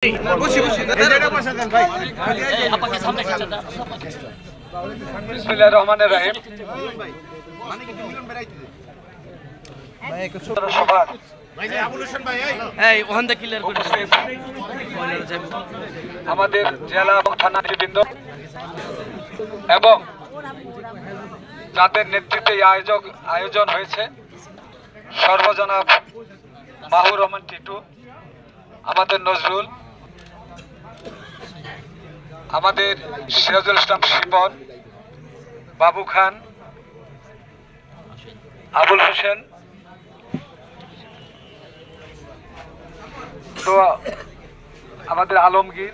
বিসমিল্লাহির রহমানির রহিম। আমাদের জেলা এবং থানা নেতৃবৃন্দ এবং যাদের নেতৃত্বে এই আয়োজন হয়েছে, সর্বজনাব মাহুর রহমান টিটু, আমাদের নজরুল, আমাদের সিরাজুল ইসলাম শিপন, বাবু খান, আবুল হোসেন, তো আমাদের আলমগীর,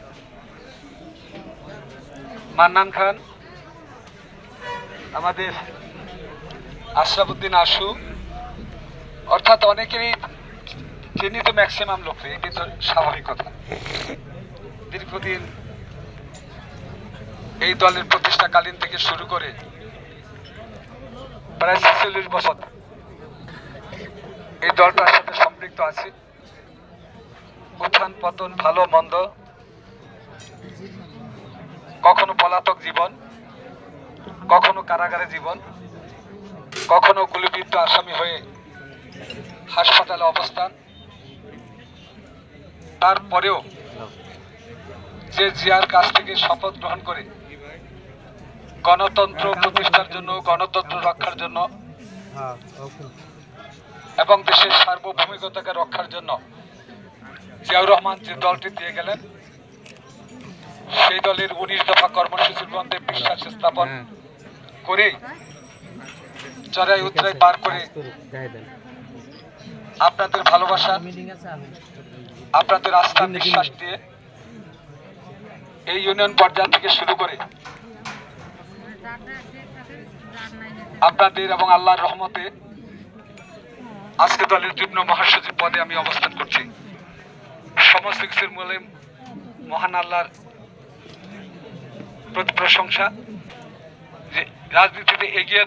মান্নান খান, আমাদের আশরাফুদ্দিন আশু, অর্থাৎ অনেকেরই চিনি তো ম্যাক্সিমাম লোককে, এটি তো স্বাভাবিক কথা। দীর্ঘদিন এই দলের প্রতিষ্ঠাকালীন থেকে শুরু করে প্রায় ৪৬ বছর এই দলটার সাথে সম্পৃক্ত আছি। উত্থান পতন, ভালো মন্দ, কখনো পলাতক জীবন, কখনো কারাগারে জীবন, কখনো গুলিবিদ্ধ আসামি হয়ে হাসপাতালে অবস্থান। তারপরেও যে জিয়ার কাছ থেকে শপথ গ্রহণ করে গণতন্ত্র প্রতিষ্ঠার জন্য, গণতন্ত্র রক্ষার জন্য এবং দেশের সার্বভৌমিকতাকে রক্ষার জন্য জিয়াউর রহমান যে দলটি দিয়ে গেলেন, সেই দলের ১৯ দফা কর্মসূচির মধ্যে বিশ্বাস স্থাপন করে চড়াই উতরাই পার করে আপনাদের ভালোবাসা, আপনাদের আস্থা বিশ্বাস দিয়ে এই ইউনিয়ন পর্যায় থেকে শুরু করে আপনাদের এবং আল্লাহর রহমতে আজকে দলের যুগ্ম মহাসচিব পদে আমি অবস্থান করছি। সমস্ত কিছুর মূলে মহান আল্লাহর প্রতি প্রশংসা, যে রাজনীতিতে এগিয়ে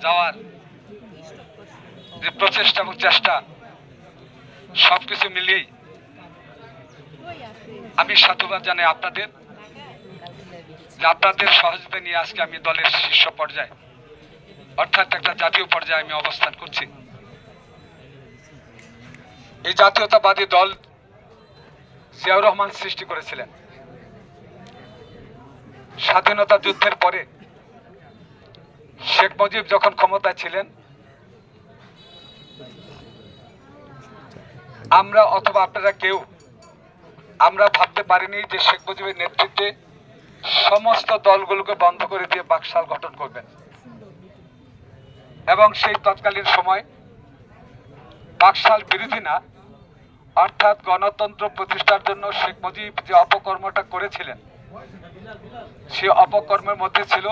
যাওয়ার যে প্রচেষ্টা এবং চেষ্টা, সবকিছু মিলিয়েই আমি সাধুবাদ জানাই আপনাদের, যে আপনাদের সহযোগিতা নিয়ে আজকে আমি দলের শীর্ষ পর্যায়ে অর্থাৎ একটা জাতীয় পর্যায়ে আমি অবস্থান করছি। এই জাতীয়তাবাদী দল জিয়াউর রহমান সৃষ্টি করেছিলেন স্বাধীনতা যুদ্ধের পরে। শেখ মুজিব যখন ক্ষমতায় ছিলেন, আমরা অথবা আপনারা কেউ আমরা ভাবতে পারিনি যে শেখ মুজিবের নেতৃত্বে সমস্ত দলগুলোকে বন্ধ করে দিয়ে বাকশাল গঠন করবেন। এবং সেই তৎকালীন সময় বাকশাল বিরোধী না, অর্থাৎ গণতন্ত্র প্রতিষ্ঠার জন্য শেখ মুজিব যে অপকর্মটা করেছিলেন, সে অপকর্মের মধ্যে ছিল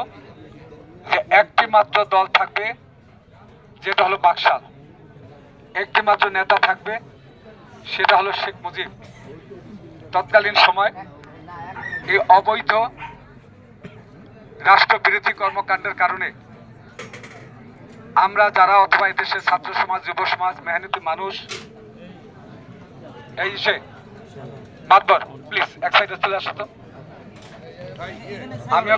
যে একটি মাত্র দল থাকবে, যেটা হলো বাকশাল, একটি মাত্র নেতা থাকবে, সেটা হলো শেখ মুজিব। তৎকালীন সময় এই অবৈধ রাষ্ট্রবিরোধী কর্মকাণ্ডের কারণে আমরা যারা অথবা এদেশের ছাত্র সমাজ, যুব সমাজ, মেহনতি মানুষ, এই সে মাতবর প্লিজ এক সাইডে চলে আসো তো। আমি